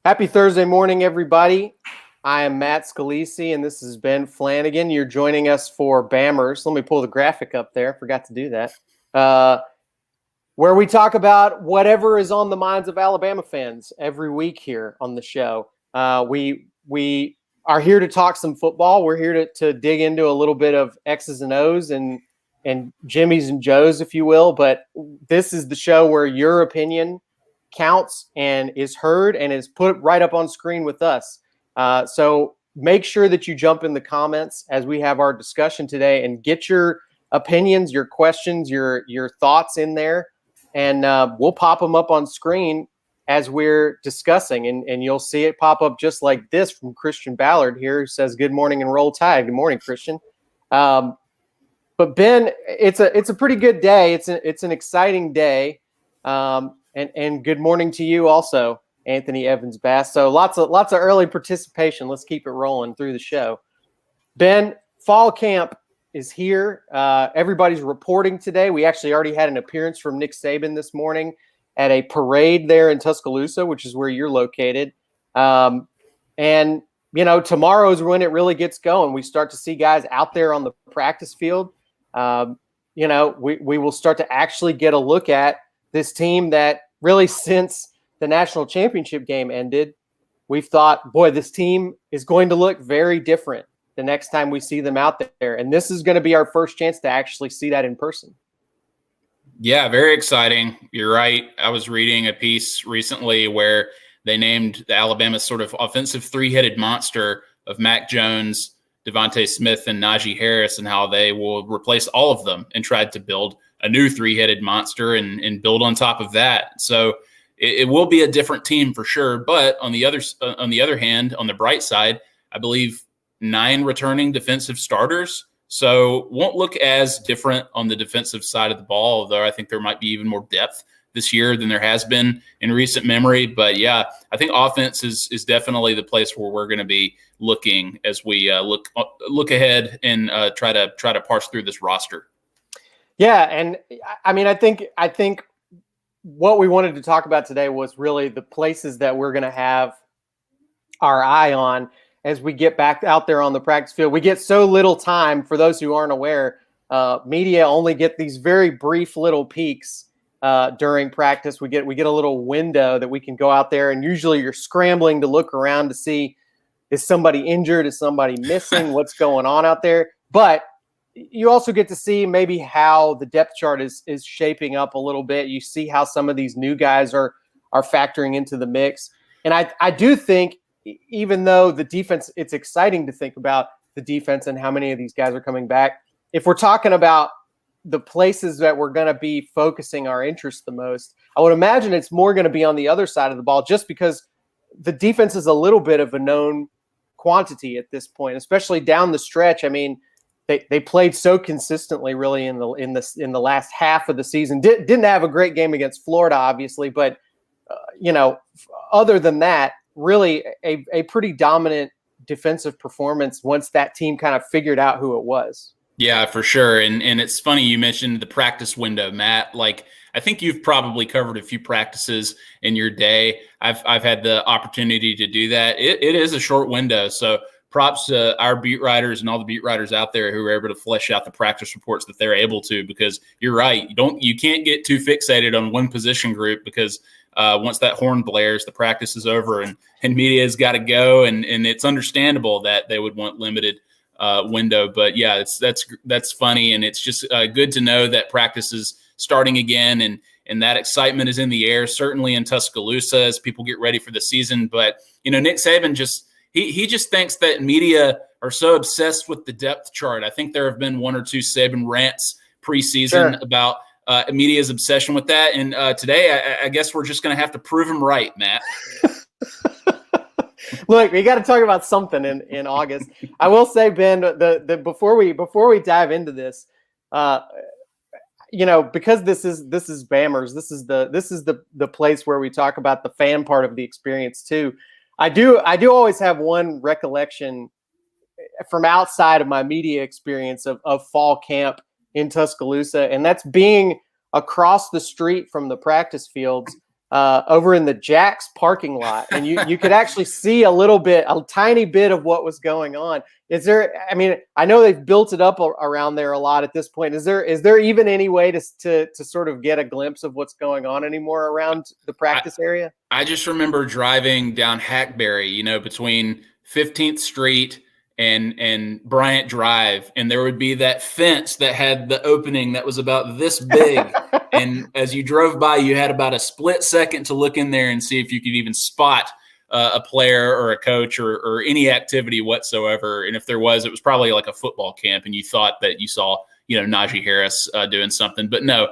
Happy Thursday morning, everybody. I am Matt Scalisi, and this is Ben Flanagan. You're joining us for Bammers. Let me pull the graphic up there. Forgot to do that. Where we talk about whatever is on the minds of Alabama fans every week here on the show. We are here to talk some football. We're here to dig into a little bit of X's and O's and Jimmy's and Joe's, if you will. But this is the show where your opinion counts and is heard and is put right up on screen with us. So make sure that you jump in the comments as we have our discussion today and get your opinions, your questions, your thoughts in there. And we'll pop them up on screen as we're discussing. And you'll see it pop up just like this from Christian Ballard here, who says, "Good morning and roll tide." Good morning, Christian. But Ben, it's a pretty good day. It's an exciting day. And good morning to you also, Anthony Evans Bass. So lots of early participation. Let's keep it rolling through the show. Ben, fall camp is here. Everybody's reporting today. We actually already had an appearance from Nick Saban this morning at a parade there in Tuscaloosa, which is where you're located. And tomorrow is when it really gets going. We start to see guys out there on the practice field. We will start to actually get a look at this team that really, since the national championship game ended, we've thought, boy, this team is going to look very different the next time we see them out there. And this is going to be our first chance to actually see that in person. Yeah, very exciting. You're right. I was reading a piece recently where they named the Alabama sort of offensive three-headed monster of Mac Jones, Devontae Smith, and Najee Harris, and how they will replace all of them and tried to build a new three-headed monster and build on top of that. So it will be a different team for sure. But on the other hand, on the bright side, I believe 9 returning defensive starters. So won't look as different on the defensive side of the ball, although I think there might be even more depth this year than there has been in recent memory. But yeah, I think offense is definitely the place where we're going to be looking as we look ahead and try to parse through this roster. Yeah, and I mean, I think what we wanted to talk about today was really the places that we're going to have our eye on as we get back out there on the practice field. We get so little time. For those who aren't aware, media only get these very brief little peeks during practice. We get a little window that we can go out there, and usually you're scrambling to look around to see, is somebody injured? Is somebody missing? What's going on out there? But you also get to see maybe how the depth chart is shaping up a little bit. You see how some of these new guys are factoring into the mix. And I do think, even though the defense, it's exciting to think about the defense and how many of these guys are coming back. If we're talking about the places that we're going to be focusing our interest the most, I would imagine it's more going to be on the other side of the ball, just because the defense is a little bit of a known quantity at this point, especially down the stretch. I mean, they played so consistently really in the last half of the season. Didn't have a great game against Florida, obviously, but other than that, really a pretty dominant defensive performance once that team kind of figured out who it was. Yeah, for sure. And it's funny you mentioned the practice window, Matt. Like, I think you've probably covered a few practices in your day. I've had the opportunity to do that. It is a short window. So props to our beat writers and all the beat writers out there who are able to flesh out the practice reports that they're able to, because you're right. You can't get too fixated on one position group, because once that horn blares, the practice is over and media has got to go. And it's understandable that they would want limited window. But yeah, that's funny. And it's just good to know that practice is starting again, and that excitement is in the air, certainly in Tuscaloosa as people get ready for the season. But, Nick Saban he just thinks that media are so obsessed with the depth chart. I think there have been 1 or 2 Saban rants preseason about media's obsession with that. And today, I guess we're just going to have to prove him right, Matt. Look, we got to talk about something in August. I will say, Ben, the before we dive into this, because this is Bammers, this is the place where we talk about the fan part of the experience too. I do always have one recollection from outside of my media experience of fall camp in Tuscaloosa, and that's being across the street from the practice fields over in the Jack's parking lot, and you could actually see a tiny bit of what was going on. Is there? I mean, I know they've built it up around there a lot at this point. Is there even any way to sort of get a glimpse of what's going on anymore around the practice area? I just remember driving down Hackberry, between 15th Street and Bryant Drive, and there would be that fence that had the opening that was about this big. And as you drove by, you had about a split second to look in there and see if you could even spot a player or a coach or any activity whatsoever. And if there was, it was probably like a football camp, and you thought that you saw, Najee Harris doing something. But no.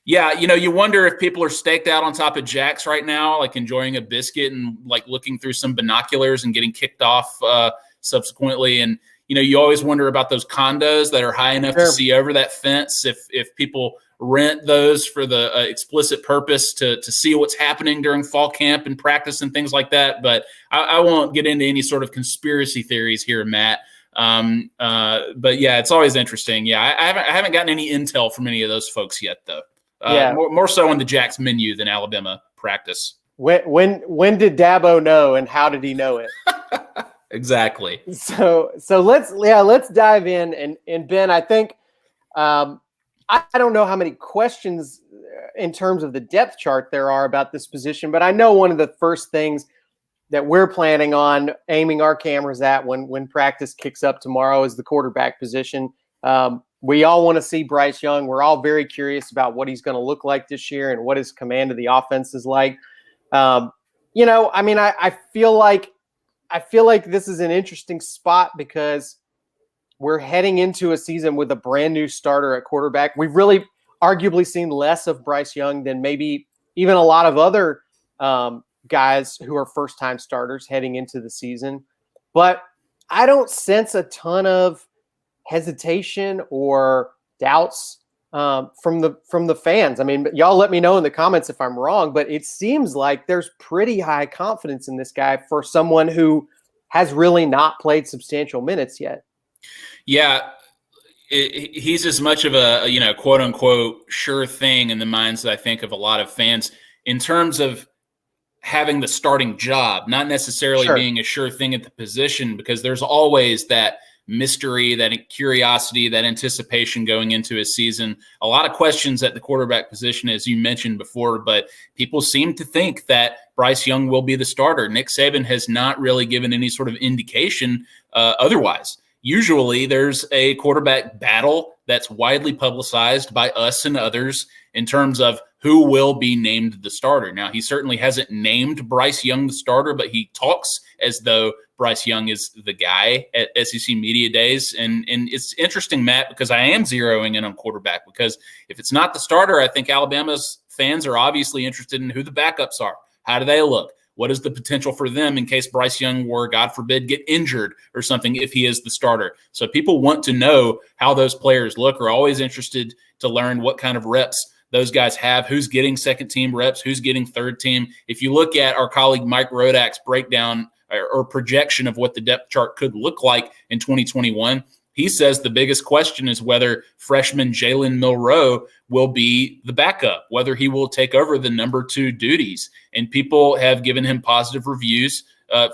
Yeah, you wonder if people are staked out on top of Jack's right now, like enjoying a biscuit and like looking through some binoculars and getting kicked off subsequently. And, you always wonder about those condos that are high enough to see over that fence. If people rent those for the explicit purpose to see what's happening during fall camp and practice and things like that. But I won't get into any sort of conspiracy theories here, Matt. But yeah, it's always interesting. Yeah, I haven't gotten any intel from any of those folks yet, though. More so on the Jack's menu than Alabama practice. When did Dabo know, and how did he know it? Exactly. So let's dive in. And Ben, I think I don't know how many questions in terms of the depth chart there are about this position, but I know one of the first things that we're planning on aiming our cameras at when practice kicks up tomorrow is the quarterback position. We all want to see Bryce Young. We're all very curious about what he's going to look like this year and what his command of the offense is like. I feel like this is an interesting spot because we're heading into a season with a brand new starter at quarterback. We've really arguably seen less of Bryce Young than maybe even a lot of other guys who are first-time starters heading into the season. But I don't sense a ton of hesitation or doubts from the fans. I mean, y'all let me know in the comments if I'm wrong, but it seems like there's pretty high confidence in this guy for someone who has really not played substantial minutes yet. Yeah, he's as much of a quote unquote sure thing in the minds, I think, of a lot of fans in terms of having the starting job, not necessarily being a sure thing at the position, because there's always that mystery, that curiosity, that anticipation going into a season. A lot of questions at the quarterback position, as you mentioned before, but people seem to think that Bryce Young will be the starter. Nick Saban has not really given any sort of indication otherwise. Usually there's a quarterback battle that's widely publicized by us and others in terms of who will be named the starter. Now, he certainly hasn't named Bryce Young the starter, but he talks as though Bryce Young is the guy at SEC Media Days. And it's interesting, Matt, because I am zeroing in on quarterback, because if it's not the starter, I think Alabama's fans are obviously interested in who the backups are. How do they look? What is the potential for them in case Bryce Young were, God forbid, get injured or something if he is the starter? So people want to know how those players look, are always interested to learn what kind of reps those guys have, who's getting second team reps, who's getting third team. If you look at our colleague Mike Rodak's breakdown or projection of what the depth chart could look like in 2021, he says the biggest question is whether freshman Jalen Milroe will be the backup, whether he will take over the number 2 duties. And people have given him positive reviews,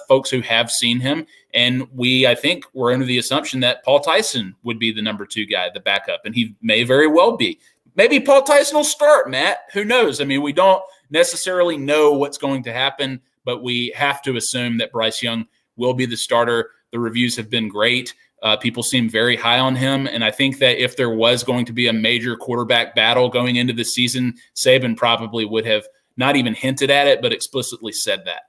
folks who have seen him. And I think we're under the assumption that Paul Tyson would be the number 2 guy, the backup, and he may very well be. Maybe Paul Tyson will start, Matt. Who knows? I mean, we don't necessarily know what's going to happen, but we have to assume that Bryce Young will be the starter. The reviews have been great. People seem very high on him. And I think that if there was going to be a major quarterback battle going into the season, Saban probably would have not even hinted at it, but explicitly said that.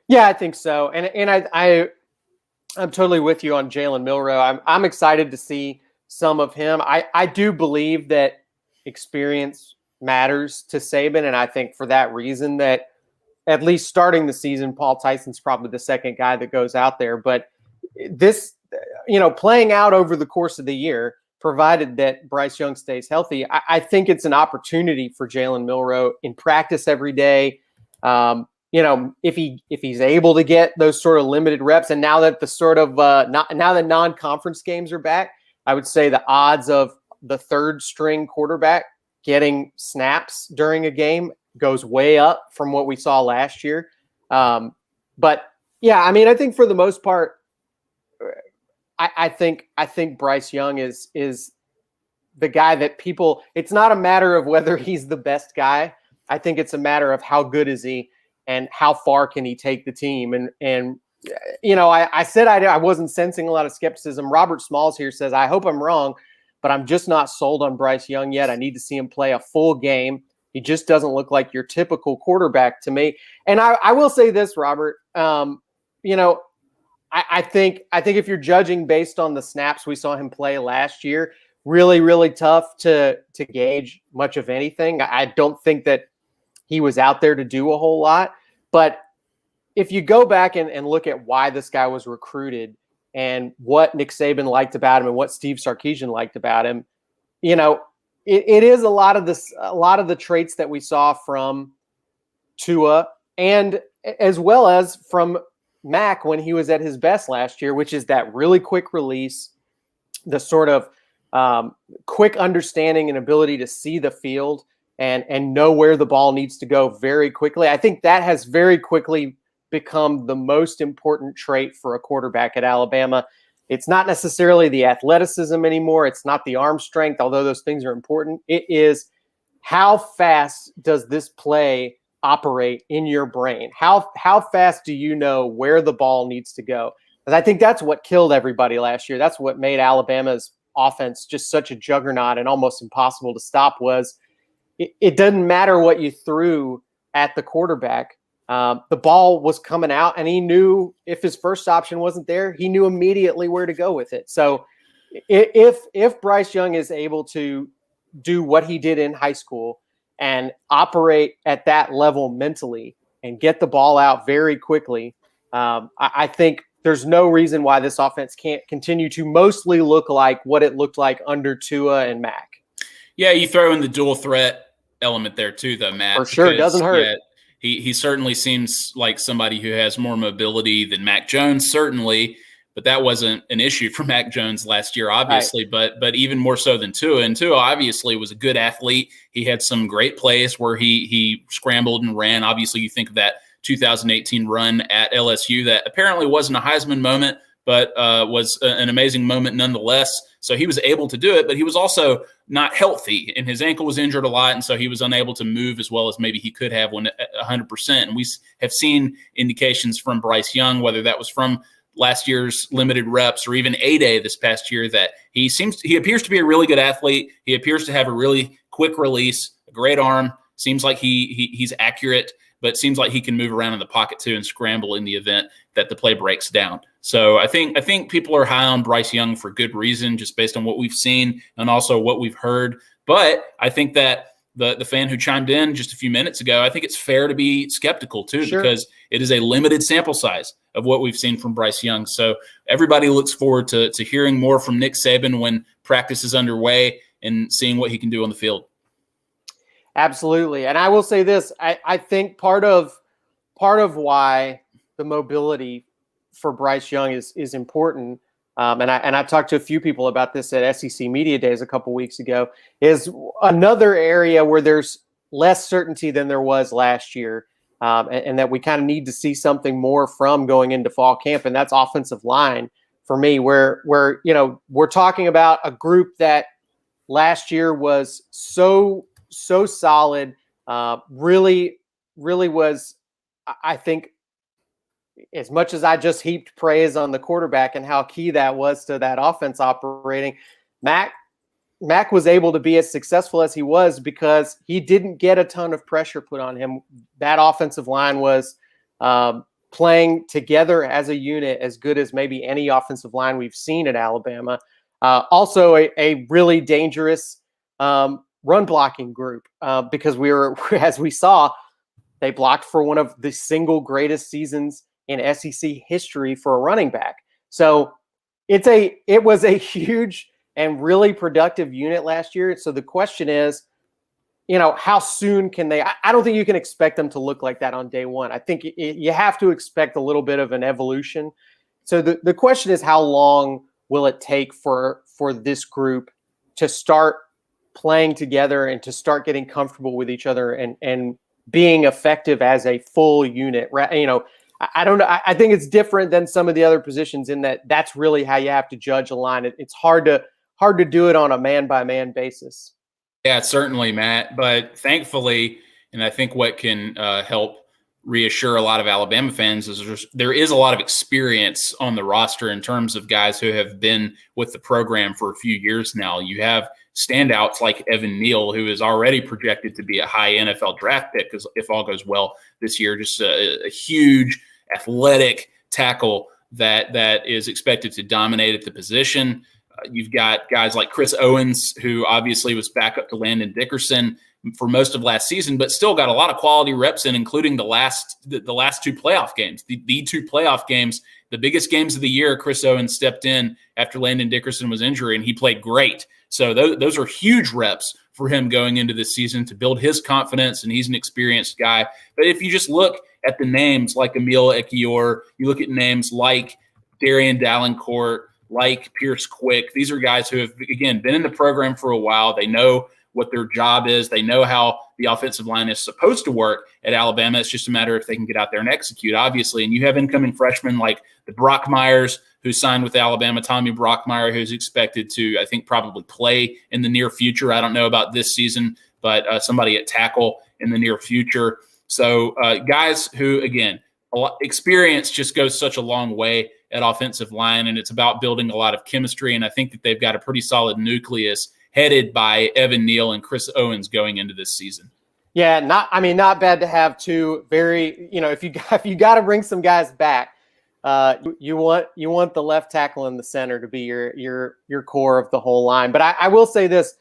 Yeah, I think so. And I'm totally with you on Jalen Milroe. I'm excited to see some of him. I do believe that experience matters to Saban, and I think for that reason that at least starting the season, Paul Tyson's probably the second guy that goes out there. But this, playing out over the course of the year, provided that Bryce Young stays healthy, I think it's an opportunity for Jalen Milroe in practice every day. If he's able to get those sort of limited reps, and now that the sort of now that non-conference games are back, I would say the odds of the third string quarterback getting snaps during a game goes way up from what we saw last year. But yeah, I mean, I think for the most part, I think Bryce Young is the guy that people. It's not a matter of whether he's the best guy. I think it's a matter of how good is he and how far can he take the team. And you know, I said I wasn't sensing a lot of skepticism. Robert Smalls here says, I hope I'm wrong, but I'm just not sold on Bryce Young yet. I need to see him play a full game. He just doesn't look like your typical quarterback to me. And I will say this, Robert, you know, I think if you're judging based on the snaps we saw him play last year, really, really tough to gauge much of anything. I don't think that he was out there to do a whole lot. But if you go back and look at why this guy was recruited and what Nick Saban liked about him and what Steve Sarkisian liked about him, you know, it is a lot of the traits that we saw from Tua and as well as from Mac when he was at his best last year, which is that really quick release, the sort of quick understanding and ability to see the field and know where the ball needs to go very quickly. I think that has very quickly become the most important trait for a quarterback at Alabama. It's not necessarily the athleticism anymore. It's not the arm strength, although those things are important. It is how fast does this play operate in your brain? How fast do you know where the ball needs to go? Because I think that's what killed everybody last year. That's what made Alabama's offense just such a juggernaut and almost impossible to stop was it doesn't matter what you threw at the quarterback. The ball was coming out, and he knew if his first option wasn't there, he knew immediately where to go with it. So if Bryce Young is able to do what he did in high school and operate at that level mentally and get the ball out very quickly, I think there's no reason why this offense can't continue to mostly look like what it looked like under Tua and Mac. Yeah, you throw in the dual threat element there too, though, Matt. For sure, doesn't hurt. Yeah, he certainly seems like somebody who has more mobility than Mac Jones, certainly, but that wasn't an issue for Mac Jones last year, obviously, right. But even more so than Tua. And Tua obviously was a good athlete. He had some great plays where he scrambled and ran. Obviously, you think of that 2018 run at LSU that apparently wasn't a Heisman moment, but was an amazing moment nonetheless. So he was able to do it, but he was also not healthy, and his ankle was injured a lot, and so he was unable to move as well as maybe he could have when 100%. And we have seen indications from Bryce Young, whether that was from last year's limited reps or even A-Day this past year, that he appears to be a really good athlete. He appears to have a really quick release, a great arm. Seems like he's accurate, but seems like he can move around in the pocket too and scramble in the event that the play breaks down. So I think people are high on Bryce Young for good reason, just based on what we've seen and also what we've heard. But I think that the fan who chimed in just a few minutes ago, I think it's fair to be skeptical too, sure, because it is a limited sample size of what we've seen from Bryce Young. So everybody looks forward to hearing more from Nick Saban when practice is underway and seeing what he can do on the field. Absolutely. And I will say this, I think part of why the mobility for Bryce Young is important, and I've talked to a few people about this at SEC Media Days a couple weeks ago, is another area where there's less certainty than there was last year, and that we kind of need to see something more from going into fall camp, and that's offensive line for me, where you know, we're talking about a group that last year was so solid, really was, I think, as much as I just heaped praise on the quarterback and how key that was to that offense operating, Mac was able to be as successful as he was because he didn't get a ton of pressure put on him. That offensive line was playing together as a unit as good as maybe any offensive line we've seen at Alabama. Also a really dangerous run blocking group because as we saw, they blocked for one of the single greatest seasons in SEC history for a running back. So it was a huge and really productive unit last year. So the question is, you know, how soon can they? I don't think you can expect them to look like that on day one. I think you have to expect a little bit of an evolution. So the question is, how long will it take for this group to start playing together and to start getting comfortable with each other and being effective as a full unit. You know, I don't know. I think it's different than some of the other positions in that that's really how you have to judge a line. It's hard to do it on a man-by-man basis. Yeah, certainly, Matt. But thankfully, and I think what can help reassure a lot of Alabama fans is there is a lot of experience on the roster in terms of guys who have been with the program for a few years now. You have standouts like Evan Neal, who is already projected to be a high NFL draft pick because if all goes well this year, just a huge athletic tackle that is expected to dominate at the position. You've got guys like Chris Owens, who obviously was back up to Landon Dickerson for most of last season, but still got a lot of quality reps in, including the last two playoff games. The two playoff games, the biggest games of the year, Chris Owens stepped in after Landon Dickerson was injured, and he played great. So those are huge reps for him going into this season to build his confidence, and he's an experienced guy. But if you just look at the names like Emil Ekiyor, you look at names like Darian Davenport, like Pierce Quick. These are guys who have, again, been in the program for a while. They know what their job is. They know how the offensive line is supposed to work at Alabama. It's just a matter if they can get out there and execute, obviously. And you have incoming freshmen like the Brockmeyers, who signed with Alabama, Tommy Brockmeyer, who's expected to, I think, probably play in the near future. I don't know about this season, but somebody at tackle in the near future. So guys who, again, experience just goes such a long way at offensive line, and it's about building a lot of chemistry. And I think that they've got a pretty solid nucleus headed by Evan Neal and Chris Owens going into this season. Yeah, not bad to have two very, if you got to bring some guys back, you want the left tackle in the center to be your core of the whole line. But I will say this,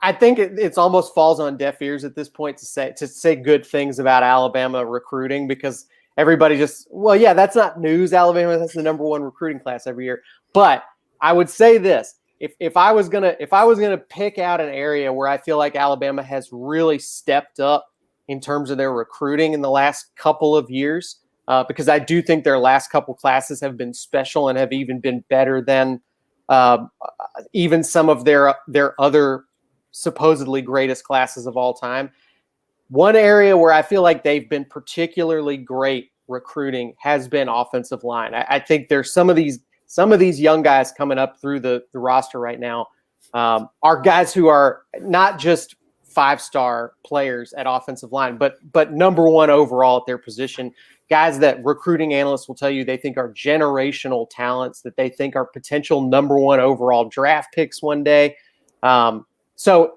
I think it's almost falls on deaf ears at this point to say good things about Alabama recruiting, because everybody that's not news. Alabama has the number one recruiting class every year. But I would say this. If I was gonna pick out an area where I feel like Alabama has really stepped up in terms of their recruiting in the last couple of years, because I do think their last couple classes have been special and have even been better than even some of their other supposedly greatest classes of all time. One area where I feel like they've been particularly great recruiting has been offensive line. I think there's some of these young guys coming up through the roster right now are guys who are not just 5-star players at offensive line, but number one overall at their position. Guys that recruiting analysts will tell you they think are generational talents, that they think are potential number one overall draft picks one day. So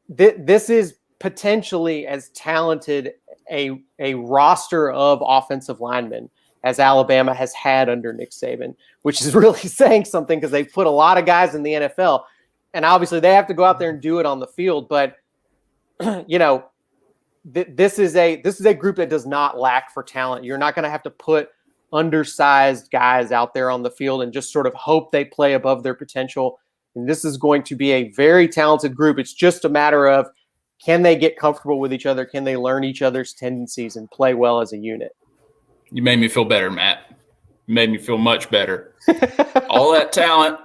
this is potentially as talented a roster of offensive linemen as Alabama has had under Nick Saban, which is really saying something because they've put a lot of guys in the NFL, and obviously they have to go out there and do it on the field. But this is a group that does not lack for talent. You're not going to have to put undersized guys out there on the field and just sort of hope they play above their potential. And this is going to be a very talented group. It's just a matter of, can they get comfortable with each other? Can they learn each other's tendencies and play well as a unit? You made me feel better, Matt. You made me feel much better. All that talent.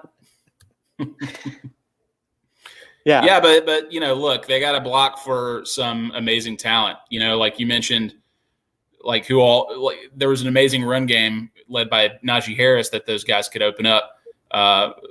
Yeah, but look, they got to block for some amazing talent. Like you mentioned, there was an amazing run game led by Najee Harris that those guys could open up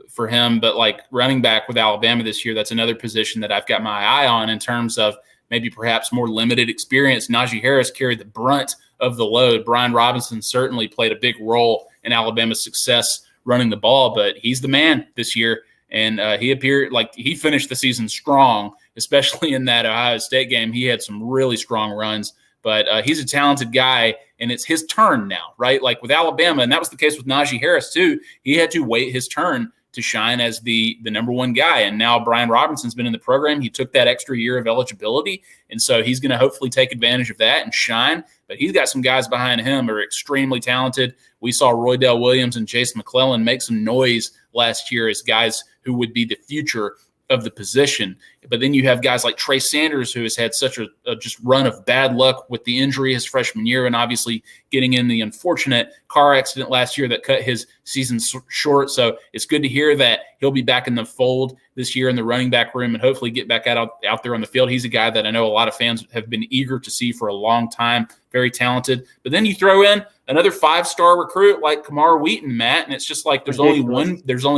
for him. But like running back with Alabama this year, that's another position that I've got my eye on in terms of maybe perhaps more limited experience. Najee Harris carried the brunt of the load. Brian Robinson certainly played a big role in Alabama's success running the ball, but he's the man this year. And he appeared like he finished the season strong, especially in that Ohio State game. He had some really strong runs, but he's a talented guy, and it's his turn now, right? Like with Alabama, and that was the case with Najee Harris too. He had to wait his turn to shine as the number one guy. And now Brian Robinson's been in the program. He took that extra year of eligibility, and so he's going to hopefully take advantage of that and shine. But he's got some guys behind him who are extremely talented. We saw Roydell Williams and Jason McClellan make some noise last year as guys who would be the future of the position. But then you have guys like Trey Sanders, who has had such a just run of bad luck with the injury his freshman year, and obviously getting in the unfortunate car accident last year that cut his season short. So it's good to hear that he'll be back in the fold this year in the running back room and hopefully get back out there on the field. He's a guy that I know a lot of fans have been eager to see for a long time. Very talented. But then you throw in another 5-star recruit like Kamar Wheaton, Matt, and it's just like there's only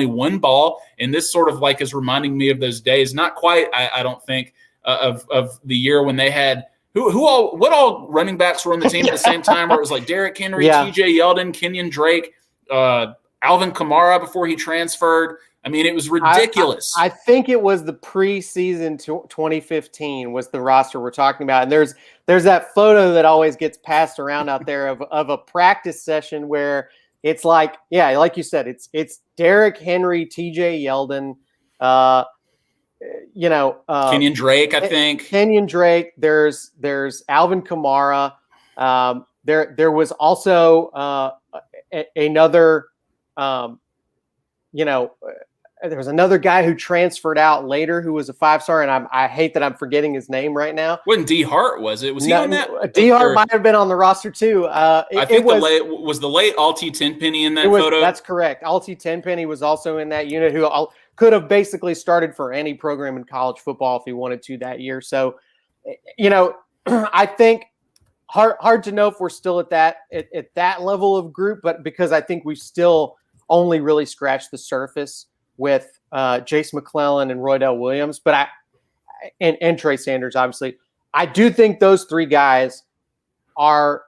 one ball, and this sort of like is reminding me of those days. Not quite, I don't think, of the year when they had what all running backs were on the team at the same time, where it was like Derrick Henry, T.J. Yeldon, Kenyon Drake, Alvin Kamara before he transferred. I mean, it was ridiculous. I think it was the preseason 2015 was the roster we're talking about. And there's that photo that always gets passed around out there of a practice session where it's like, yeah, like you said, it's Derrick Henry, TJ Yeldon, Kenyon Drake, I think. Kenyon Drake. There's Alvin Kamara. There was also another, there was another guy who transferred out later who was a 5-star, and I hate that I'm forgetting his name right now. Wasn't D Hart? Was it? Was he on that? D Hart might have been on the roster too. I think was the late Alti Tenpenny in that photo. That's correct. Alti Tenpenny was also in that unit, who could have basically started for any program in college football if he wanted to that year. So, I think hard to know if we're still at that level of group, but because I think we've still only really scratched the surface with Jace McClellan and Roydell Williams, but and Trey Sanders, obviously. I do think those three guys are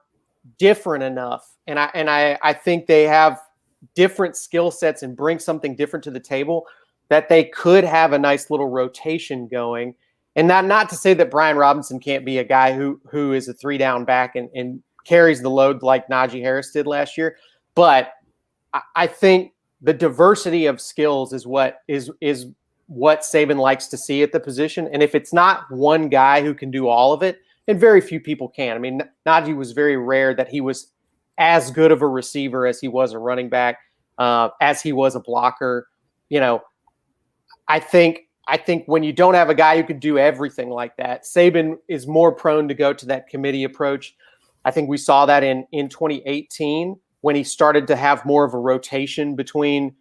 different enough, and I think they have different skill sets and bring something different to the table that they could have a nice little rotation going. And not to say that Brian Robinson can't be a guy who is a 3-down back and carries the load like Najee Harris did last year, but I think the diversity of skills is what Saban likes to see at the position. And if it's not one guy who can do all of it, and very few people can. I mean, Najee was very rare that he was as good of a receiver as he was a running back, as he was a blocker. I think when you don't have a guy who can do everything like that, Saban is more prone to go to that committee approach. I think we saw that in 2018 when he started to have more of a rotation between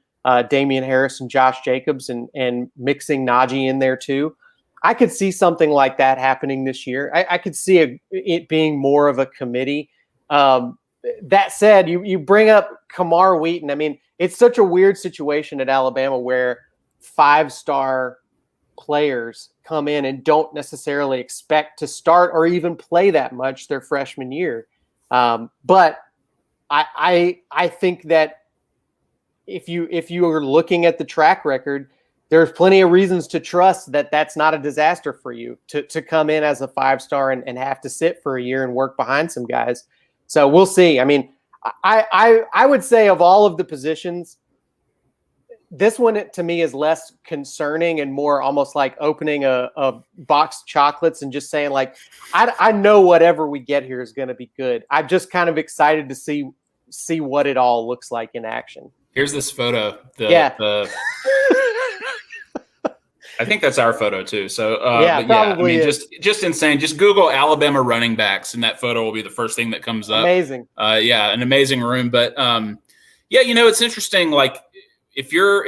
Damian Harris and Josh Jacobs and mixing Najee in there too. I could see something like that happening this year. I could see it being more of a committee. That said, you bring up Kamar Wheaton. I mean, it's such a weird situation at Alabama where 5-star players come in and don't necessarily expect to start or even play that much their freshman year. But I think that if you are looking at the track record, there's plenty of reasons to trust that that's not a disaster for you to come in as a 5-star and have to sit for a year and work behind some guys. So we'll see. I mean, I would say of all of the positions, this one to me is less concerning and more almost like opening a box of chocolates and just saying like, I know whatever we get here is going to be good. I'm just kind of excited to see what it all looks like in action. Here's this photo. I think that's our photo too. So probably. I mean, just insane. Just Google Alabama running backs, and that photo will be the first thing that comes up. Amazing. An amazing room. But it's interesting. Like if you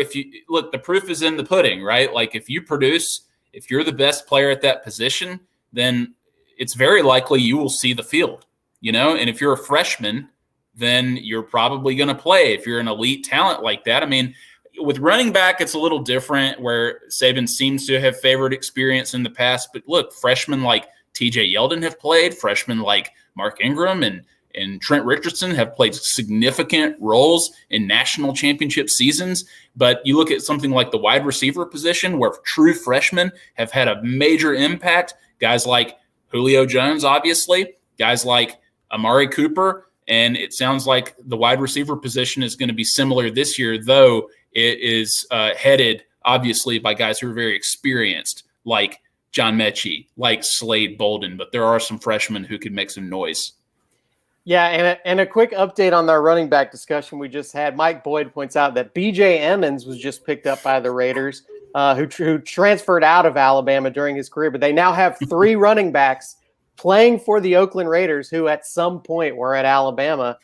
look, the proof is in the pudding, right? Like if you produce, if you're the best player at that position, then it's very likely you will see the field. And if you're a freshman, then you're probably going to play. If you're an elite talent like that, I mean. With running back, it's a little different where Saban seems to have favored experience in the past. But look, freshmen like T.J. Yeldon have played. Freshmen like Mark Ingram and Trent Richardson have played significant roles in national championship seasons. But you look at something like the wide receiver position where true freshmen have had a major impact. Guys like Julio Jones, obviously. Guys like Amari Cooper. And it sounds like the wide receiver position is going to be similar this year, though it is headed, obviously, by guys who are very experienced, like John Mechie, like Slade Bolden. But there are some freshmen who could make some noise. Yeah, and a quick update on our running back discussion we just had. Mike Boyd points out that B.J. Emmons was just picked up by the Raiders. who transferred out of Alabama during his career, but they now have 3 running backs playing for the Oakland Raiders who at some point were at Alabama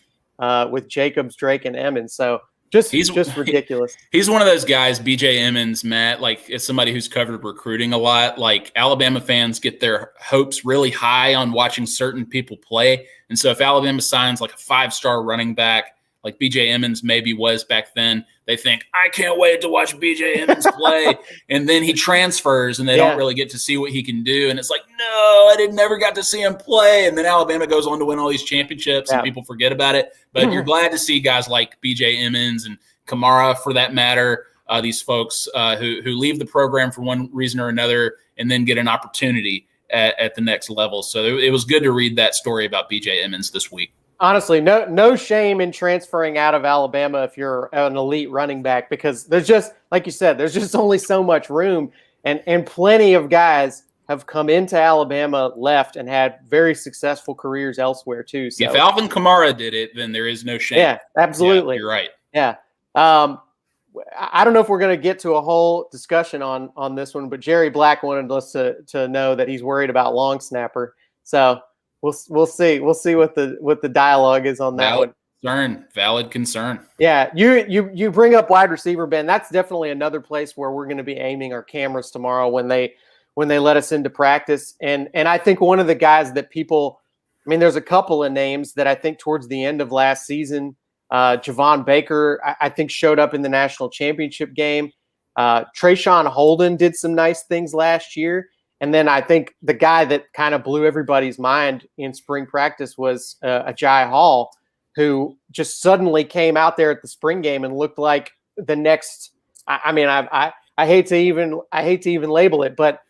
with Jacobs, Drake, and Emmons. So just ridiculous. He's one of those guys, BJ Emmons, Matt, like as somebody who's covered recruiting a lot, like Alabama fans get their hopes really high on watching certain people play. And so if Alabama signs like a 5-star running back, like BJ Emmons maybe was back then, they think, I can't wait to watch BJ Emmons play. And then he transfers and they don't really get to see what he can do. And it's like, no, I never got to see him play. And then Alabama goes on to win all these championships and people forget about it. But you're glad to see guys like BJ Emmons and Kamara, for that matter, these folks who leave the program for one reason or another and then get an opportunity at the next level. So it was good to read that story about BJ Emmons this week. Honestly, no shame in transferring out of Alabama if you're an elite running back, because there's just, like you said, there's just only so much room, and plenty of guys have come into Alabama, left, and had very successful careers elsewhere too. So if Alvin Kamara did it, then there is no shame. Yeah, absolutely. Yeah, you're right. Yeah. I don't know if we're going to get to a whole discussion on this one, but Jerry Black wanted us to know that he's worried about long snapper. So we'll see. We'll see what the dialogue is on that one. Valid concern. Yeah, you bring up wide receiver, Ben. That's definitely another place where we're going to be aiming our cameras tomorrow when they let us into practice. And I think one of the guys that people, I mean, there's a couple of names that I think towards the end of last season, Javon Baker, I think showed up in the national championship game. Trayshawn Holden did some nice things last year. And then I think the guy that kind of blew everybody's mind in spring practice was Agiye Hall, who just suddenly came out there at the spring game and looked like the next. I hate to even label it, but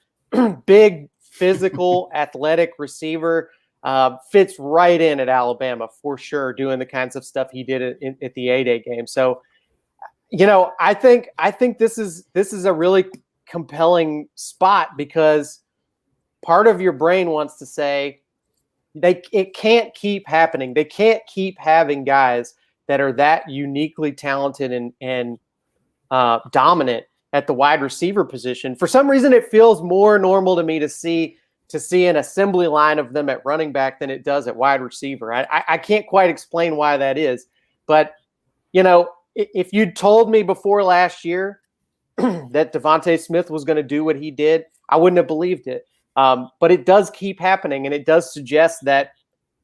big, physical, athletic receiver, fits right in at Alabama for sure, doing the kinds of stuff he did at the A-Day game. So, I think this is a really compelling spot, because part of your brain wants to say it can't keep happening. They can't keep having guys that are that uniquely talented and dominant at the wide receiver position. For some reason, it feels more normal to me to see an assembly line of them at running back than it does at wide receiver. I can't quite explain why that is, but if you'd told me before last year that Devontae Smith was going to do what he did, I wouldn't have believed it. But it does keep happening, and it does suggest that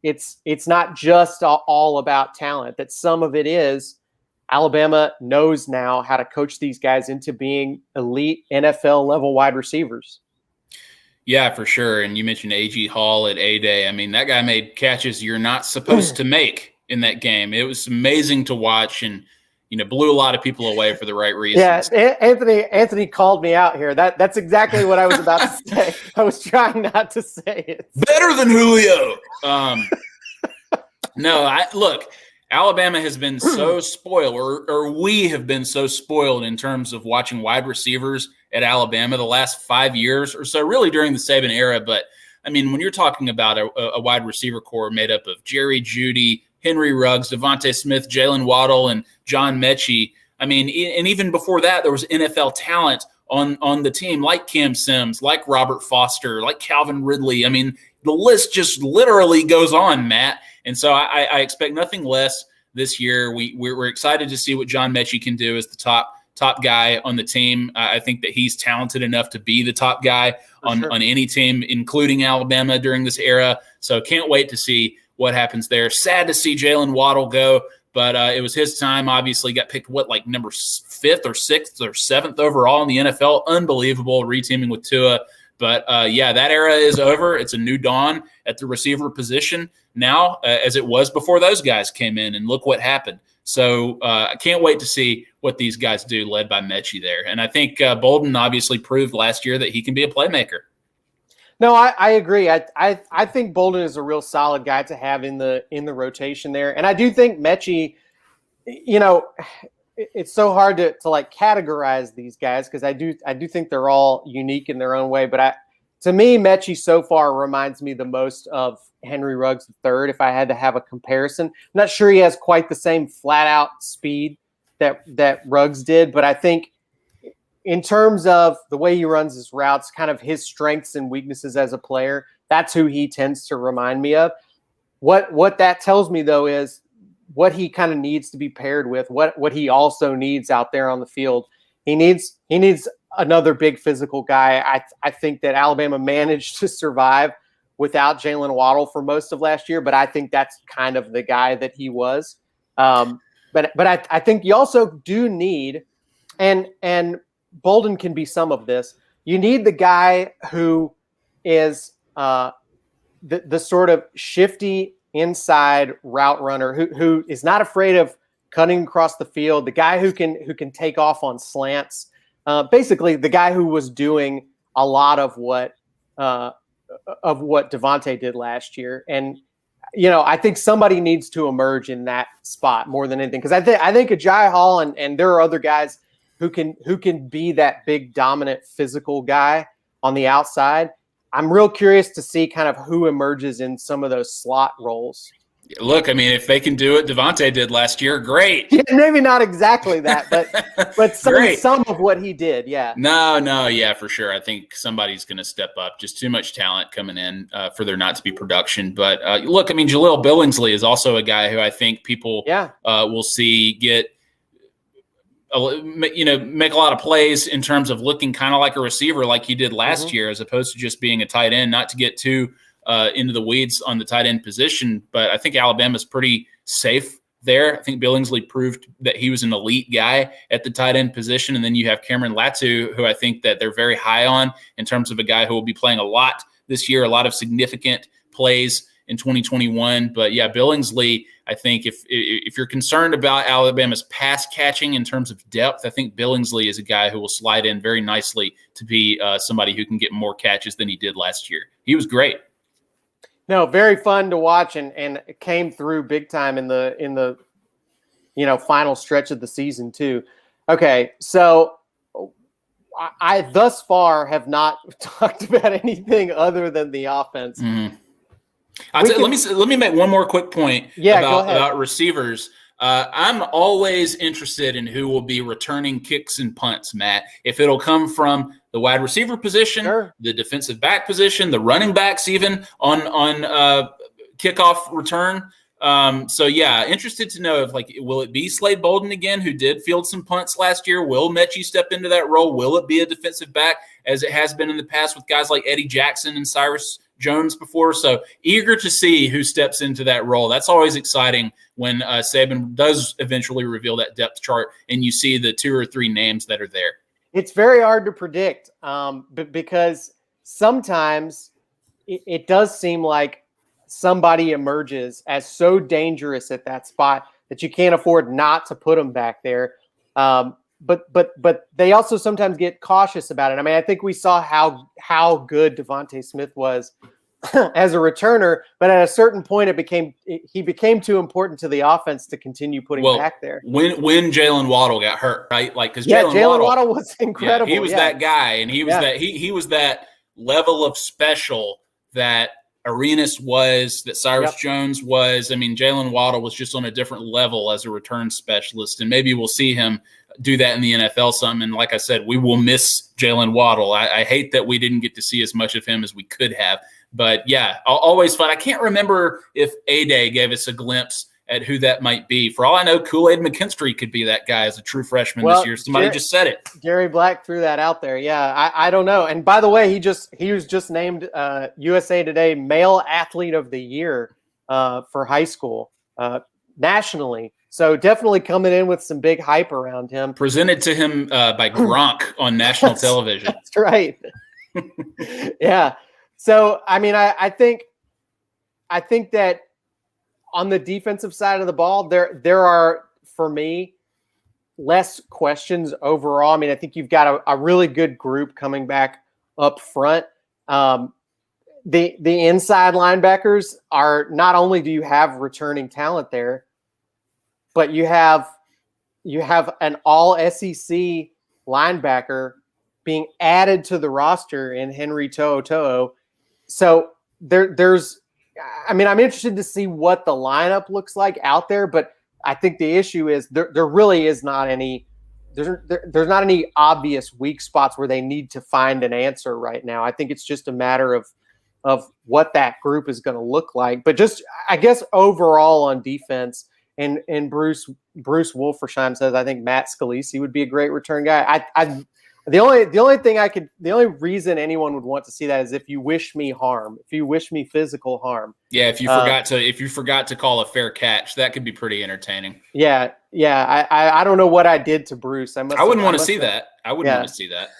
it's not just all about talent, that some of it is Alabama knows now how to coach these guys into being elite NFL level wide receivers. Yeah, for sure. And you mentioned A.G. Hall at A-Day. I mean, that guy made catches you're not supposed to make in that game. It was amazing to watch, and blew a lot of people away for the right reasons. Yeah, Anthony called me out here. That's exactly what I was about to say. I was trying not to say it. Better than Julio. Look, Alabama has been so spoiled, or we have been so spoiled in terms of watching wide receivers at Alabama the last 5 years or so, really during the Saban era. But, I mean, when you're talking about a wide receiver core made up of Jerry Jeudy, Henry Ruggs, Devontae Smith, Jalen Waddle, and John Mechie. I mean, and even before that, there was NFL talent on the team like Cam Sims, like Robert Foster, like Calvin Ridley. I mean, the list just literally goes on, Matt. And so I expect nothing less this year. We're excited to see what John Mechie can do as the top guy on the team. I think that he's talented enough to be the top guy on any team, including Alabama during this era. So can't wait to see what happens there. Sad to see Jalen Waddle go, but it was his time. Obviously got picked, number 5th or 6th or 7th overall in the NFL. Unbelievable, reteaming with Tua. But, that era is over. It's a new dawn at the receiver position now, as it was before those guys came in, and look what happened. So I can't wait to see what these guys do, led by Mechie there. And I think Bolden obviously proved last year that he can be a playmaker. No, I agree. I think Bolden is a real solid guy to have in the rotation there. And I do think Mechie, it's so hard to like categorize these guys, because I do think they're all unique in their own way. But to me, Mechie so far reminds me the most of Henry Ruggs III, if I had to have a comparison. I'm not sure he has quite the same flat out speed that Ruggs did, but I think in terms of the way he runs his routes, kind of his strengths and weaknesses as a player, that's who he tends to remind me of. What that tells me, though, is what he kind of needs to be paired with, what he also needs out there on the field. He needs another big physical guy. I think that Alabama managed to survive without Jalen Waddle for most of last year, but I think that's kind of the guy that he was. But I think you also do need, and Bolden can be some of this, you need the guy who is the sort of shifty inside route runner who is not afraid of cutting across the field, the guy who can take off on slants, basically the guy who was doing a lot of what Devontae did last year. And I think somebody needs to emerge in that spot more than anything, because I think Agiye Hall and there are other guys who can be that big dominant physical guy on the outside. I'm real curious to see kind of who emerges in some of those slot roles. Look, I mean, if they can do it Devontae did last year, great. Yeah, maybe not exactly that, but some of what he did, yeah. No, yeah, for sure. I think somebody's going to step up. Just too much talent coming in for there not to be production. But look, I mean, Jaleel Billingsley is also a guy who I think people will see get make a lot of plays in terms of looking kind of like a receiver like he did last year, as opposed to just being a tight end. Not to get too into the weeds on the tight end position, but I think Alabama's pretty safe there. I think Billingsley proved that he was an elite guy at the tight end position. And then you have Cameron Latu, who I think that they're very high on in terms of a guy who will be playing a lot this year, a lot of significant plays in 2021. But yeah, Billingsley, I think if you're concerned about Alabama's pass catching in terms of depth, I think Billingsley is a guy who will slide in very nicely to be somebody who can get more catches than he did last year. He was great. No, very fun to watch, and came through big time in the final stretch of the season too. Okay, so I thus far have not talked about anything other than the offense. Mm-hmm. Let me make one more quick point about receivers. I'm always interested in who will be returning kicks and punts, Matt. If it'll come from the wide receiver position, the defensive back position, the running backs, even on kickoff return. So yeah, interested to know if will it be Slade Bolden again, who did field some punts last year? Will Mechie step into that role? Will it be a defensive back as it has been in the past with guys like Eddie Jackson and Cyrus Jones before? So eager to see who steps into that role. That's always exciting when Saban does eventually reveal that depth chart and you see the 2 or 3 names that are there. It's very hard to predict because sometimes it does seem like somebody emerges as so dangerous at that spot that you can't afford not to put them back there. But they also sometimes get cautious about it. I mean, I think we saw how good Devontae Smith was as a returner, but at a certain point, he became too important to the offense to continue putting back there. When Jalen Waddle got hurt, right? Because Jalen Waddle was incredible. He was that guy, and he was he was that level of special that Arenas was, that Cyrus Jones was. I mean, Jalen Waddle was just on a different level as a return specialist, and maybe we'll see him do that in the NFL some. And like I said, we will miss Jalen Waddle. I hate that we didn't get to see as much of him as we could have. But yeah, always fun. I can't remember if A-Day gave us a glimpse at who that might be. For all I know, Kool-Aid McKinstry could be that guy as a true freshman this year. Somebody just said it. Gary Black threw that out there. Yeah, I don't know. And by the way, he was just named USA Today Male Athlete of the Year for high school nationally. So definitely coming in with some big hype around him. Presented to him by Gronk on national television. That's right. Yeah. So, I mean, I think that on the defensive side of the ball, there are, for me, less questions overall. I mean, I think you've got a really good group coming back up front. The inside linebackers are, not only do you have returning talent there, but you have an all SEC linebacker being added to the roster in Henry To'oTo'o. So there's, I mean, I'm interested to see what the lineup looks like out there, but I think the issue is there really is not any there's not any obvious weak spots where they need to find an answer right now. I think it's just a matter of what that group is going to look like. But just, I guess, overall on defense, and Bruce Wolfersheim says, I think Matt Scalisi would be a great return guy. The only reason anyone would want to see that is if you wish me harm, if you wish me physical harm. Yeah, if you forgot to call a fair catch, that could be pretty entertaining. Yeah. I don't know what I did to Bruce. I wouldn't want to see that. I wouldn't want to see that.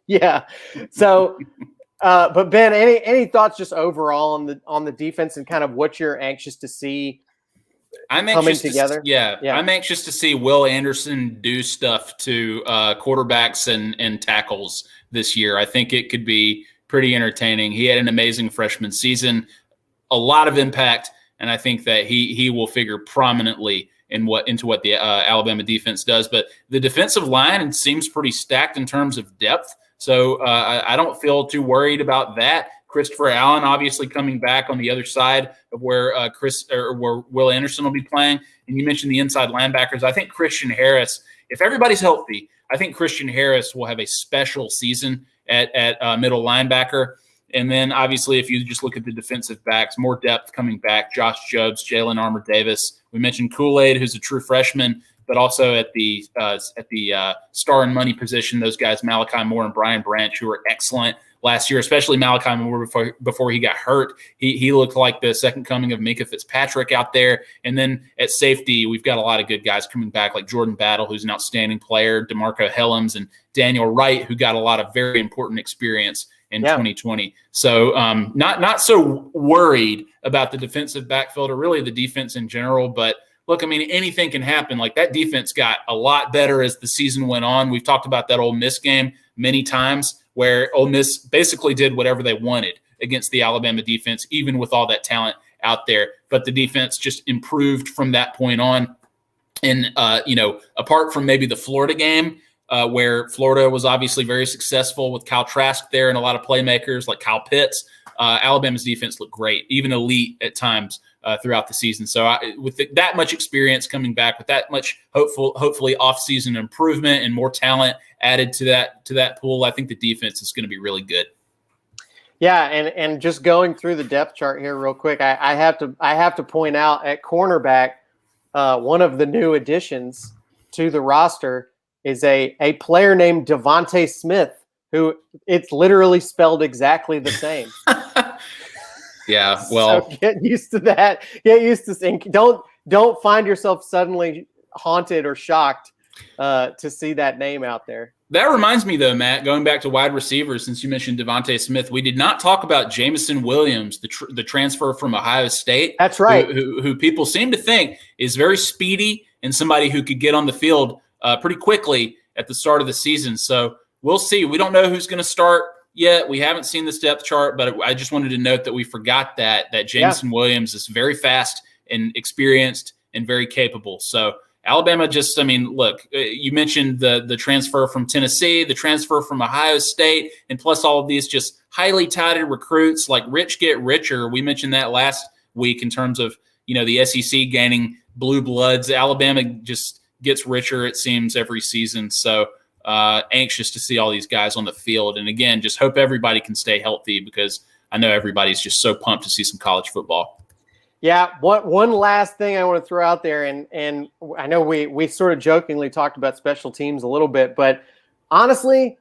Yeah. So, but Ben, any thoughts just overall on the defense and kind of what you're anxious to see? I'm anxious to see Will Anderson do stuff to quarterbacks and tackles this year. I think it could be pretty entertaining. He had an amazing freshman season, a lot of impact, and I think that he will figure prominently into what the Alabama defense does. But the defensive line seems pretty stacked in terms of depth, so I don't feel too worried about that. Christopher Allen obviously coming back on the other side of where where Will Anderson will be playing. And you mentioned the inside linebackers. I think Christian Harris, if everybody's healthy, I think Christian Harris will have a special season at middle linebacker. And then obviously if you just look at the defensive backs, more depth coming back, Josh Jobs, Jalen Armour-Davis. We mentioned Kool-Aid, who's a true freshman, but also at the star and money position, those guys, Malachi Moore and Brian Branch, who were excellent last year, especially Malachi Moore before he got hurt. He looked like the second coming of Minka Fitzpatrick out there. And then at safety, we've got a lot of good guys coming back, like Jordan Battle, who's an outstanding player, DeMarco Helms, and Daniel Wright, who got a lot of very important experience in 2020. So not so worried about the defensive backfield or really the defense in general. But look, I mean, anything can happen. Like, that defense got a lot better as the season went on. We've talked about that Ole Miss game many times, where Ole Miss basically did whatever they wanted against the Alabama defense, even with all that talent out there. But the defense just improved from that point on. And, apart from maybe the Florida game, where Florida was obviously very successful with Kyle Trask there and a lot of playmakers like Kyle Pitts, Alabama's defense looked great, even elite at times throughout the season. So with that much experience coming back, with that much hopefully off-season improvement and more talent added to that pool, I think the defense is going to be really good. Yeah, and just going through the depth chart here real quick, I have to point out at cornerback, one of the new additions to the roster is a player named Devontae Smith, who it's literally spelled exactly the same. Yeah, well, so get used to that. Get used to saying, don't find yourself suddenly haunted or shocked to see that name out there. That reminds me, though, Matt, going back to wide receivers, since you mentioned Devontae Smith, we did not talk about Jameson Williams, the transfer from Ohio State. That's right. Who people seem to think is very speedy and somebody who could get on the field pretty quickly at the start of the season. So we'll see. We don't know who's going to start yet. We haven't seen this depth chart, but I just wanted to note that we forgot that Jameson Williams is very fast and experienced and very capable. So Alabama look, you mentioned the transfer from Tennessee, the transfer from Ohio State, and plus all of these just highly touted recruits like rich get richer. We mentioned that last week in terms of, the SEC gaining blue bloods. Alabama just gets richer, it seems, every season. So anxious to see all these guys on the field. And again, just hope everybody can stay healthy, because I know everybody's just so pumped to see some college football. Yeah, one last thing I want to throw out there, and I know we sort of jokingly talked about special teams a little bit, but honestly,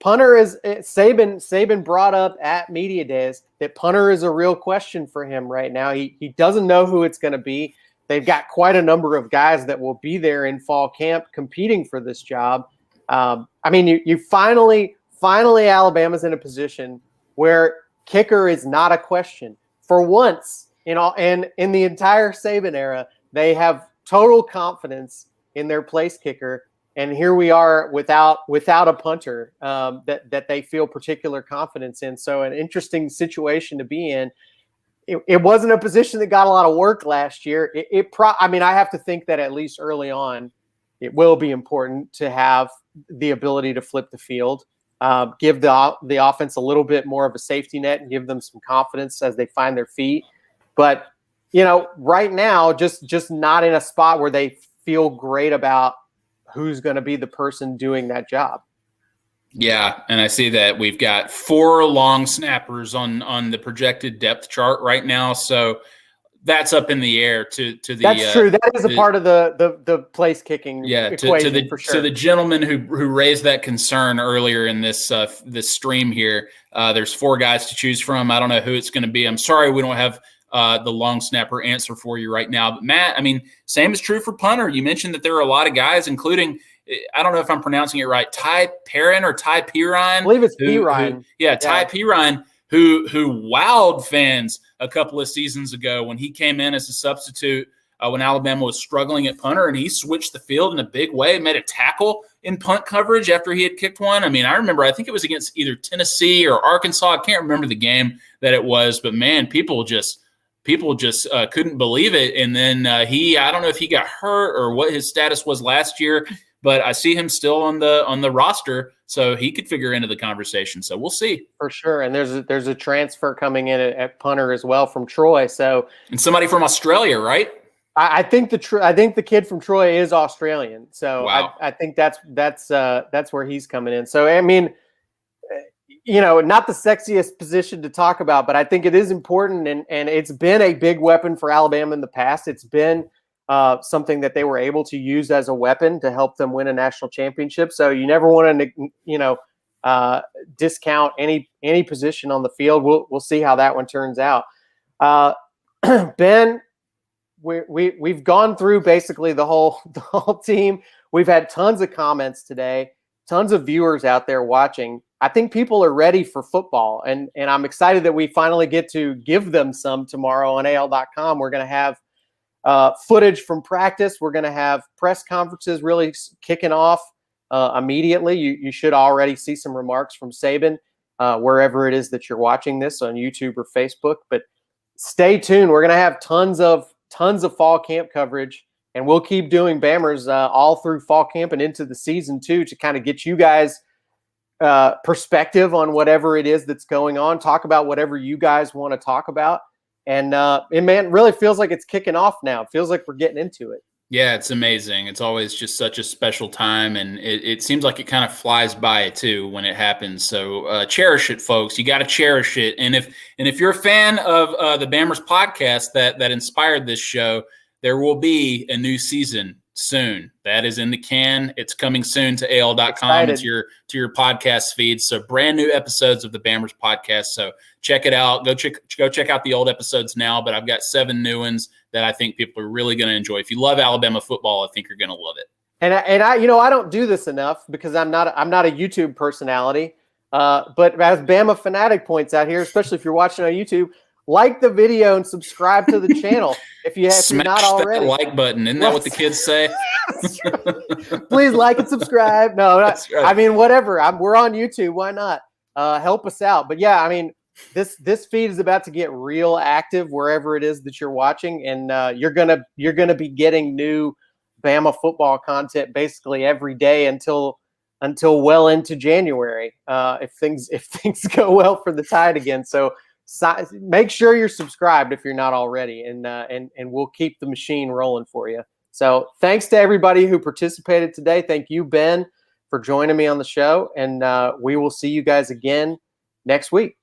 punter is Saban brought up at media days that punter is a real question for him right now. He doesn't know who it's going to be. They've got quite a number of guys that will be there in fall camp competing for this job. You finally Alabama's in a position where kicker is not a question for once. And in the entire Saban era, they have total confidence in their place kicker, and here we are without a punter that they feel particular confidence in. So an interesting situation to be in. It wasn't a position that got a lot of work last year. I have to think that at least early on, it will be important to have the ability to flip the field, give the offense a little bit more of a safety net, and give them some confidence as they find their feet. But, right now, just not in a spot where they feel great about who's going to be the person doing that job. Yeah, and I see that we've got 4 long snappers on the projected depth chart right now, so that's up in the air to the That's true. That is a part of the place kicking equation for sure. To the gentleman who raised that concern earlier in this stream here, there's 4 guys to choose from. I don't know who it's going to be. I'm sorry we don't have the long snapper answer for you right now. But Matt, I mean, same is true for punter. You mentioned that there are a lot of guys, including, I don't know if I'm pronouncing it right, Ty Perrin or Ty Perrine. I believe it's Perrine. Ty Perrine, who wowed fans a couple of seasons ago when he came in as a substitute when Alabama was struggling at punter, and he switched the field in a big way, made a tackle in punt coverage after he had kicked one. I mean, I remember, I think it was against either Tennessee or Arkansas. I can't remember the game that it was, but man, people just couldn't believe it. And then I don't know if he got hurt or what his status was last year, but I see him still on the roster, so he could figure into the conversation. So we'll see for sure. And there's a transfer coming in at punter as well from Troy. So and somebody from Australia, right? I think the kid from Troy is Australian. So wow. I think that's where he's coming in. So I mean, not the sexiest position to talk about, but I think it is important, and it's been a big weapon for Alabama in the past. It's been something that they were able to use as a weapon to help them win a national championship. So you never want to, discount any position on the field. We'll see how that one turns out. Ben, we've gone through basically the whole team. We've had tons of comments today, tons of viewers out there watching. I think people are ready for football, and I'm excited that we finally get to give them some tomorrow on AL.com. We're going to have footage from practice. We're going to have press conferences really kicking off immediately. You should already see some remarks from Saban wherever it is that you're watching this, on YouTube or Facebook. But stay tuned. We're going to have tons of fall camp coverage, and we'll keep doing Bammers all through fall camp and into the season too, to kind of get you guys perspective on whatever it is that's going on. Talk about whatever you guys want to talk about. And man, it really feels like it's kicking off now. It feels like we're getting into it. Yeah, it's amazing. It's always just such a special time, and it seems like it kind of flies by too when it happens. So cherish it, folks. You got to cherish it. And if you're a fan of the Bammers podcast that inspired this show, there will be a new season soon. That is in the can. It's coming soon to AL.com, to your podcast feed. So brand new episodes of the Bammers podcast. So check it out. Go check out the old episodes now, but I've got 7 new ones that I think people are really going to enjoy. If you love Alabama football, I think you're going to love it. And I don't do this enough because I'm not a YouTube personality. But as Bama Fanatic points out here, especially if you're watching on YouTube, like the video and subscribe to the channel if you're not already. That like button. Isn't that what the kids say? Please like and subscribe. No, right. I mean, whatever. We're on YouTube. Why not? Help us out. But yeah, I mean, this feed is about to get real active wherever it is that you're watching, and you're gonna be getting new Bama football content basically every day until well into January, if things go well for the Tide again. So make sure you're subscribed if you're not already, and we'll keep the machine rolling for you. So thanks to everybody who participated today. Thank you, Ben, for joining me on the show, and we will see you guys again next week.